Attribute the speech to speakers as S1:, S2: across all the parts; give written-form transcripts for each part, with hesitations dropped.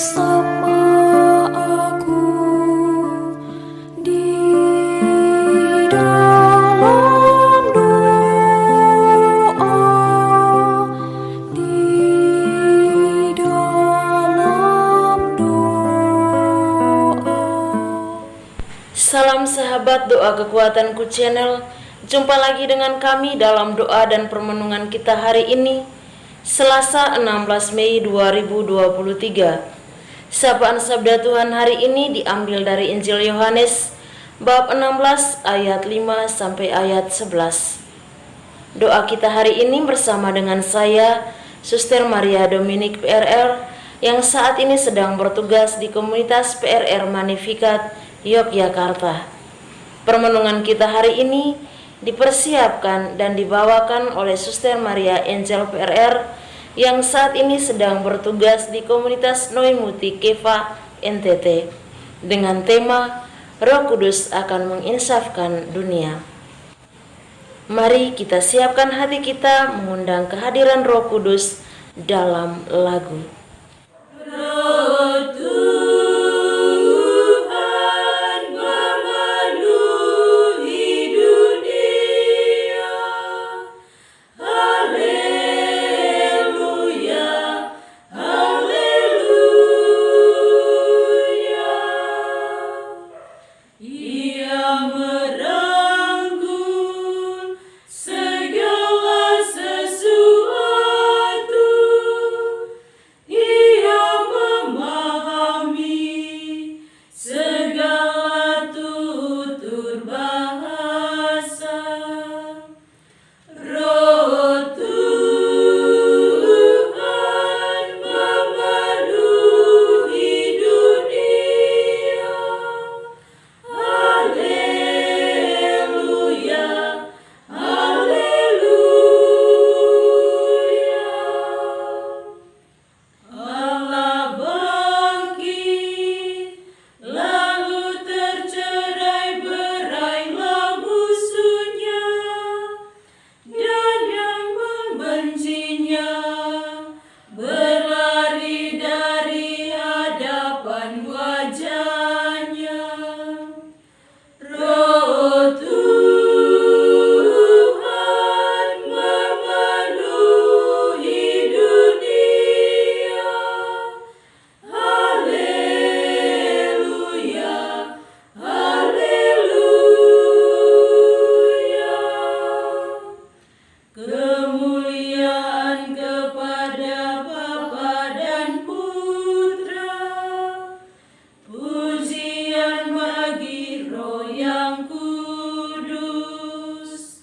S1: bersama aku di dalam doa, di dalam doa.
S2: Salam sahabat Doa Kekuatanku Channel. Jumpa lagi dengan kami dalam doa dan permenungan kita hari ini, Selasa 16 Mei 2023. Sapaan Sabda Tuhan hari ini diambil dari Injil Yohanes bab 16 ayat 5 sampai ayat 11. Doa kita hari ini bersama dengan saya, Suster Maria Dominik PRR, yang saat ini sedang bertugas di komunitas PRR Magnificat Yogyakarta. Permenungan kita hari ini dipersiapkan dan dibawakan oleh Suster Maria Angel PRR yang saat ini sedang bertugas di komunitas Noimuti Keva NTT dengan tema Roh Kudus akan menginsafkan dunia. Mari kita siapkan hati kita mengundang kehadiran Roh Kudus dalam lagu. Roh Tuhan memenuhi dunia. Haleluya, haleluya. Ia merangkul segala sesuatu. Ia memahami segala tutur bahasa. Roh Tuhan memenuhi dunia. Haleluya, haleluya. Allah bangkit, lalu tercerai-berailah musuhnya, dan yang membencinya berlari dari hadapan wajahnya. Roh Tuhan memenuhi dunia. Haleluya, haleluya. Kemuliaan kepada Bapa dan Putra, pujian bagi Roh yang kudus.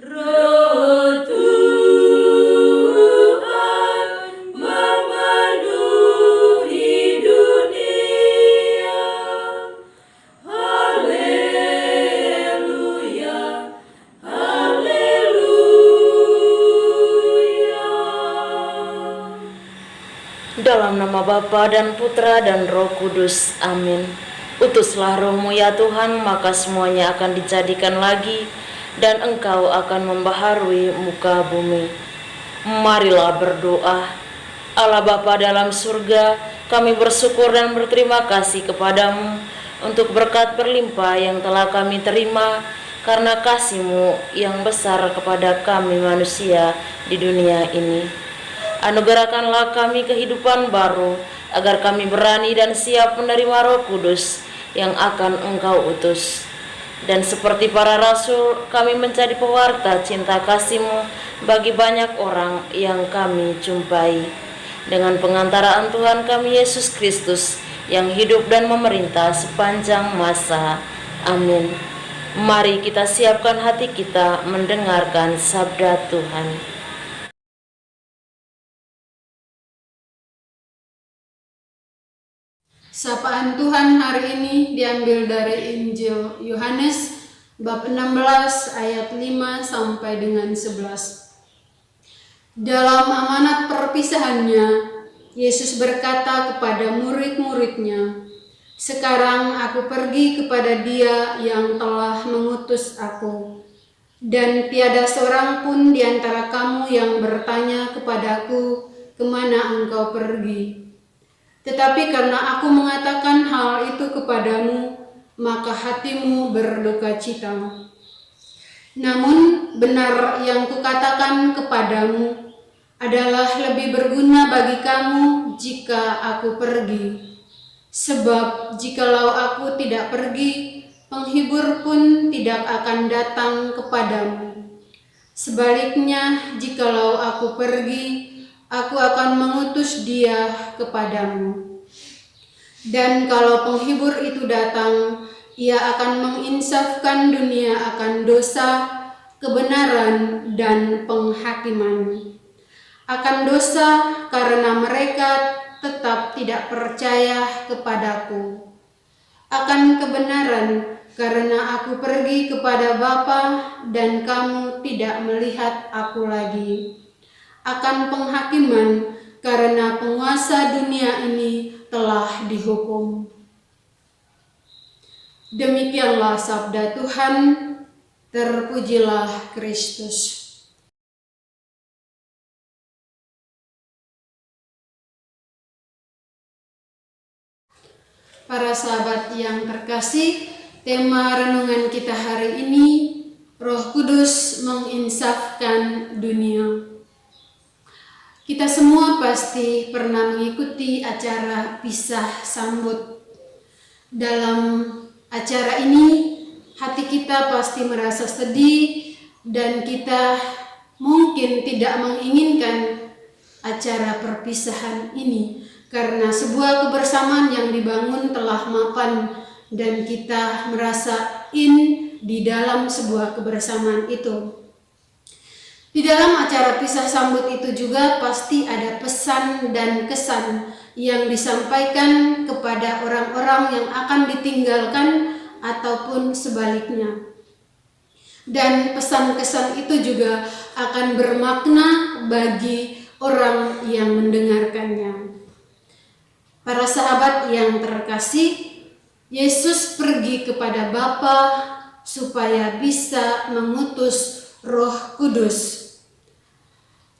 S2: Roh Tuhan memenuhi dunia. Haleluya, haleluya. Dalam nama Bapa dan Putra dan Roh Kudus, amin. Utuslah Roh-Mu ya Tuhan, maka semuanya akan dijadikan lagi, dan Engkau akan membaharui muka bumi. Marilah berdoa. Allah Bapa dalam surga, kami bersyukur dan berterima kasih kepadamu untuk berkat berlimpah yang telah kami terima karena kasih-Mu yang besar kepada kami manusia di dunia ini. Anugerahkanlah kami kehidupan baru, agar kami berani dan siap menerima Roh Kudus yang akan Engkau utus. Dan seperti para rasul, kami menjadi pewarta cinta kasih-Mu bagi banyak orang yang kami jumpai. Dengan pengantaraan Tuhan kami Yesus Kristus yang hidup dan memerintah sepanjang masa. Amin. Mari kita siapkan hati kita mendengarkan sabda Tuhan.
S3: Sapaan Tuhan hari ini diambil dari Injil Yohanes bab 16 ayat 5 sampai dengan 11. Dalam amanat perpisahannya, Yesus berkata kepada murid-muridnya, "Sekarang aku pergi kepada Dia yang telah mengutus aku, dan tiada seorang pun di antara kamu yang bertanya kepadaku, kemana engkau pergi? Tetapi karena aku mengatakan hal itu kepadamu, maka hatimu berduka cita. Namun benar yang kukatakan kepadamu adalah lebih berguna bagi kamu jika aku pergi. Sebab jikalau aku tidak pergi, penghibur pun tidak akan datang kepadamu. Sebaliknya, jikalau aku pergi, aku akan mengutus dia kepadamu. Dan kalau penghibur itu datang, ia akan menginsafkan dunia akan dosa, kebenaran, dan penghakiman. Akan dosa karena mereka tetap tidak percaya kepadaku. Akan kebenaran karena aku pergi kepada Bapa dan kamu tidak melihat aku lagi. Akan penghakiman karena penguasa dunia ini telah dihukum. Demikianlah sabda Tuhan, terpujilah Kristus. Para sahabat yang terkasih, tema renungan kita hari ini, Roh Kudus menginsafkan dunia. Kita semua pasti pernah mengikuti acara pisah sambut. Dalam acara ini, hati kita pasti merasa sedih dan kita mungkin tidak menginginkan acara perpisahan ini karena sebuah kebersamaan yang dibangun telah mapan dan kita merasa di dalam sebuah kebersamaan itu. Di dalam acara pisah sambut itu juga pasti ada pesan dan kesan yang disampaikan kepada orang-orang yang akan ditinggalkan ataupun sebaliknya. Dan pesan-kesan itu juga akan bermakna bagi orang yang mendengarkannya. Para sahabat yang terkasih, Yesus pergi kepada Bapa supaya bisa mengutus Roh Kudus.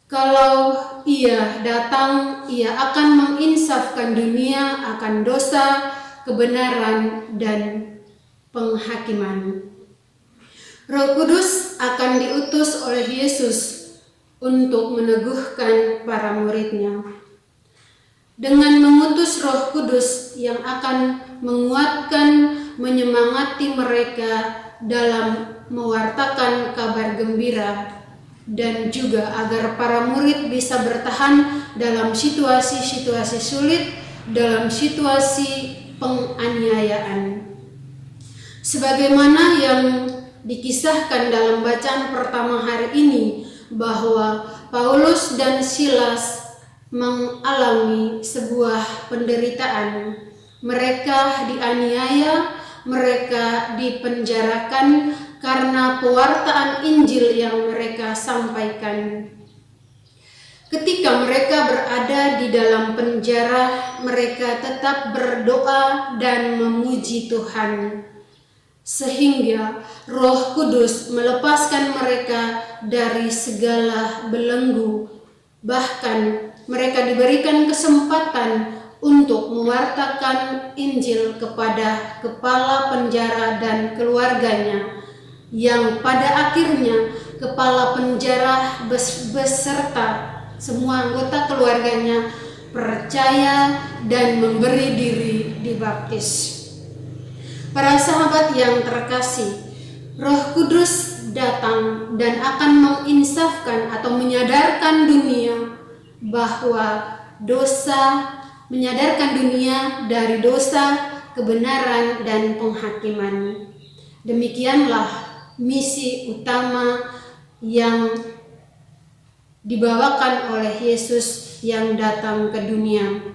S3: Kalau ia datang, ia akan menginsafkan dunia akan dosa, kebenaran, dan penghakiman. Roh Kudus akan diutus oleh Yesus untuk meneguhkan para muridnya. Dengan mengutus Roh Kudus yang akan menguatkan, menyemangati mereka dalam mewartakan kabar gembira, dan juga agar para murid bisa bertahan dalam situasi-situasi sulit, dalam situasi penganiayaan. Sebagaimana yang dikisahkan dalam bacaan pertama hari ini, bahwa Paulus dan Silas mengalami sebuah penderitaan. Mereka dianiaya, mereka dipenjarakan karena pewartaan Injil yang mereka sampaikan. Ketika mereka berada di dalam penjara, mereka tetap berdoa dan memuji Tuhan, sehingga Roh Kudus melepaskan mereka dari segala belenggu. Bahkan mereka diberikan kesempatan untuk mewartakan Injil kepada kepala penjara dan keluarganya, yang pada akhirnya kepala penjara beserta semua anggota keluarganya percaya dan memberi diri dibaptis. Para sahabat yang terkasih, Roh Kudus datang dan akan menginsafkan atau menyadarkan dunia bahwa dosa, menyadarkan dunia dari dosa, kebenaran, dan penghakiman. Demikianlah misi utama yang dibawakan oleh Yesus yang datang ke dunia.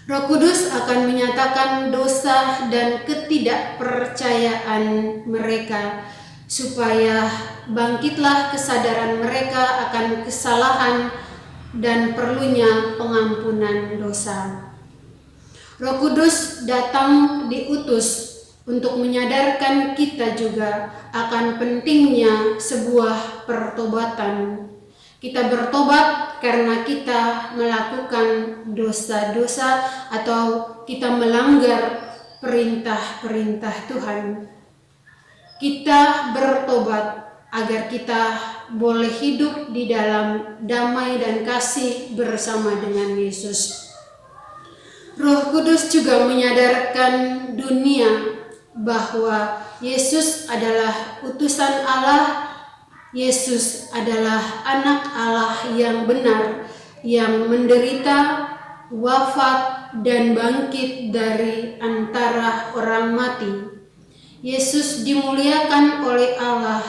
S3: Roh Kudus akan menyatakan dosa dan ketidakpercayaan mereka, supaya bangkitlah kesadaran mereka akan kesalahan dan perlunya pengampunan dosa. Roh Kudus datang diutus untuk menyadarkan kita juga akan pentingnya sebuah pertobatan. Kita bertobat karena kita melakukan dosa-dosa atau kita melanggar perintah-perintah Tuhan. Kita bertobat agar kita boleh hidup di dalam damai dan kasih bersama dengan Yesus. Roh Kudus juga menyadarkan dunia bahwa Yesus adalah utusan Allah. Yesus adalah anak Allah yang benar, yang menderita, wafat, dan bangkit dari antara orang mati. Yesus dimuliakan oleh Allah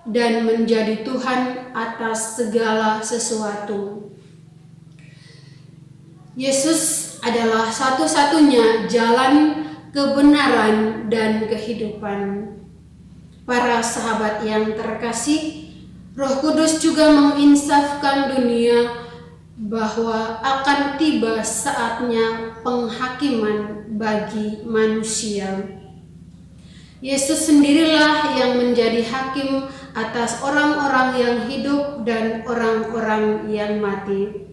S3: dan menjadi Tuhan atas segala sesuatu. Yesus adalah satu-satunya jalan kebenaran dan kehidupan. Para sahabat yang terkasih, Roh Kudus juga menginsafkan dunia bahwa akan tiba saatnya penghakiman bagi manusia. Yesus sendirilah yang menjadi hakim atas orang-orang yang hidup dan orang-orang yang mati.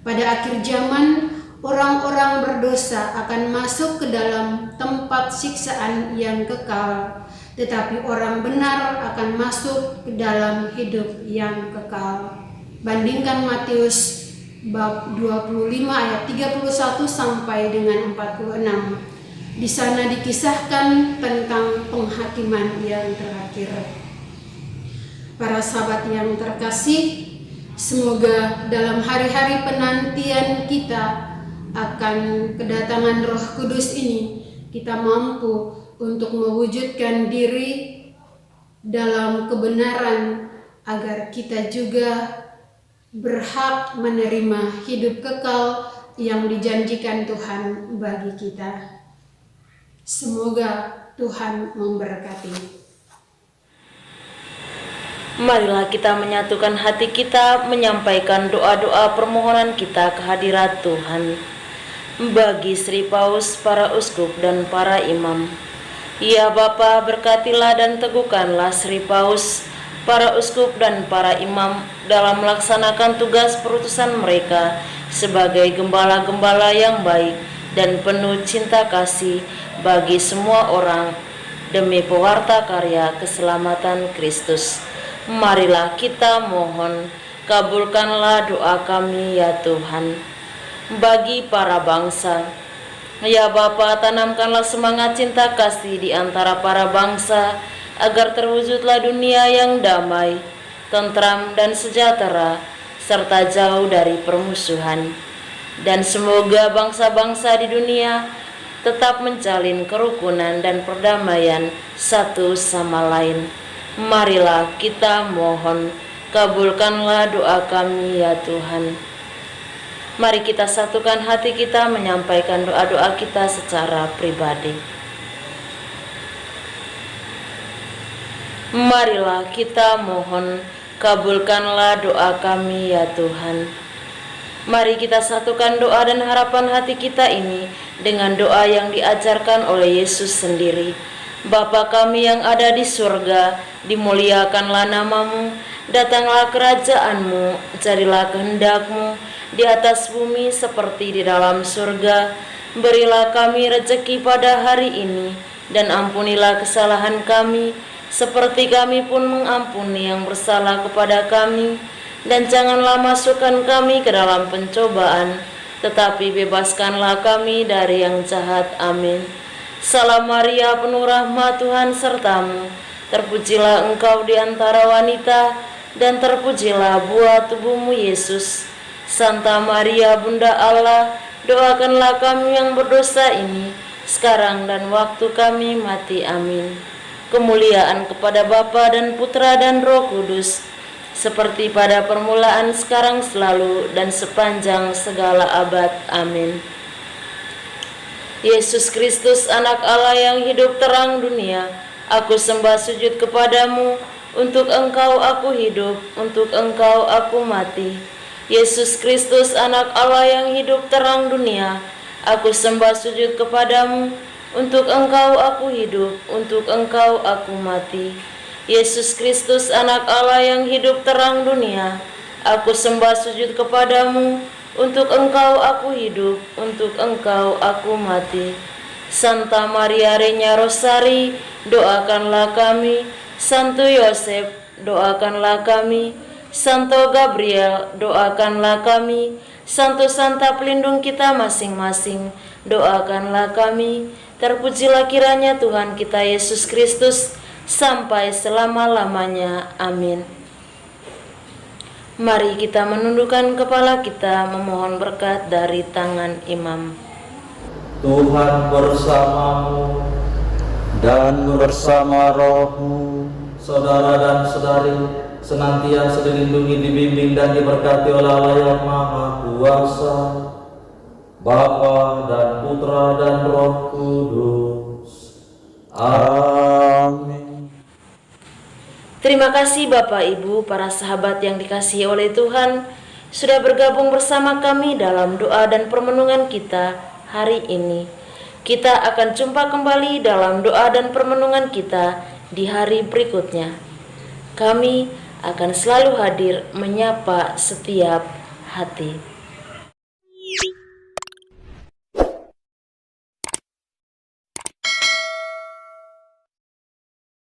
S3: Pada akhir zaman, orang-orang berdosa akan masuk ke dalam tempat siksaan yang kekal, tetapi orang benar akan masuk ke dalam hidup yang kekal. Bandingkan Matius bab 25 ayat 31 sampai dengan 46. Di sana dikisahkan tentang penghakiman yang terakhir. Para sahabat yang terkasih, semoga dalam hari-hari penantian kita akan kedatangan Roh Kudus ini, kita mampu untuk mewujudkan diri dalam kebenaran agar kita juga berhak menerima hidup kekal yang dijanjikan Tuhan bagi kita. Semoga Tuhan memberkati.
S2: Marilah kita menyatukan hati kita menyampaikan doa-doa permohonan kita ke hadirat Tuhan. Bagi Sri Paus, para uskup dan para imam. Ya Bapa, berkatilah dan teguhkanlah Sri Paus, para uskup dan para imam dalam melaksanakan tugas perutusan mereka sebagai gembala-gembala yang baik dan penuh cinta kasih bagi semua orang demi pewarta karya keselamatan Kristus. Marilah kita mohon, kabulkanlah doa kami ya Tuhan. Bagi para bangsa, ya Bapa, tanamkanlah semangat cinta kasih di antara para bangsa, agar terwujudlah dunia yang damai, tentram dan sejahtera, serta jauh dari permusuhan. Dan semoga bangsa-bangsa di dunia tetap menjalin kerukunan dan perdamaian satu sama lain. Marilah kita mohon, kabulkanlah doa kami ya Tuhan. Mari kita satukan hati kita menyampaikan doa-doa kita secara pribadi. Marilah kita mohon, kabulkanlah doa kami ya Tuhan. Mari kita satukan doa dan harapan hati kita ini dengan doa yang diajarkan oleh Yesus sendiri. Bapa kami yang ada di surga, dimuliakanlah namamu, datanglah kerajaanmu, jadilah kehendakmu di atas bumi seperti di dalam surga. Berilah kami rezeki pada hari ini, dan ampunilah kesalahan kami, seperti kami pun mengampuni yang bersalah kepada kami. Dan janganlah masukkan kami ke dalam pencobaan, tetapi bebaskanlah kami dari yang jahat. Amin. Salam Maria, penuh rahmat, Tuhan sertamu. Terpujilah engkau di antara wanita, dan terpujilah buah tubuhmu Yesus. Santa Maria, Bunda Allah, doakanlah kami yang berdosa ini, sekarang dan waktu kami mati. Amin. Kemuliaan kepada Bapa dan Putra dan Roh Kudus, seperti pada permulaan, sekarang, selalu, dan sepanjang segala abad. Amin. Yesus Kristus, anak Allah yang hidup terang dunia, aku sembah sujud kepadamu. Untuk engkau aku hidup, untuk engkau aku mati. Yesus Kristus, anak Allah yang hidup terang dunia, aku sembah sujud kepadamu. Untuk engkau aku hidup, untuk engkau aku mati. Yesus Kristus, anak Allah yang hidup terang dunia, Aku sembah sujud kepadamu, untuk Engkau aku hidup, untuk Engkau aku mati. Santa Maria Regna Rosari, doakanlah kami. Santo Yosef, doakanlah kami. Santo Gabriel, doakanlah kami. Santo Santa pelindung kita masing-masing, doakanlah kami. Terpujilah kiranya Tuhan kita Yesus Kristus, sampai selama-lamanya. Amin. Mari kita menundukkan kepala kita memohon berkat dari tangan imam.
S4: Tuhan bersamamu
S5: dan bersama rohmu.
S4: Saudara dan saudari, senantiasa dilindungi, dibimbing dan diberkati oleh Allah yang Maha Kuasa, Bapa dan Putra dan Roh Kudus.
S5: Amin.
S2: Terima kasih Bapak Ibu, para sahabat yang dikasihi oleh Tuhan, sudah bergabung bersama kami dalam doa dan permenungan kita hari ini. Kita akan jumpa kembali dalam doa dan permenungan kita di hari berikutnya. Kami akan selalu hadir menyapa setiap hati.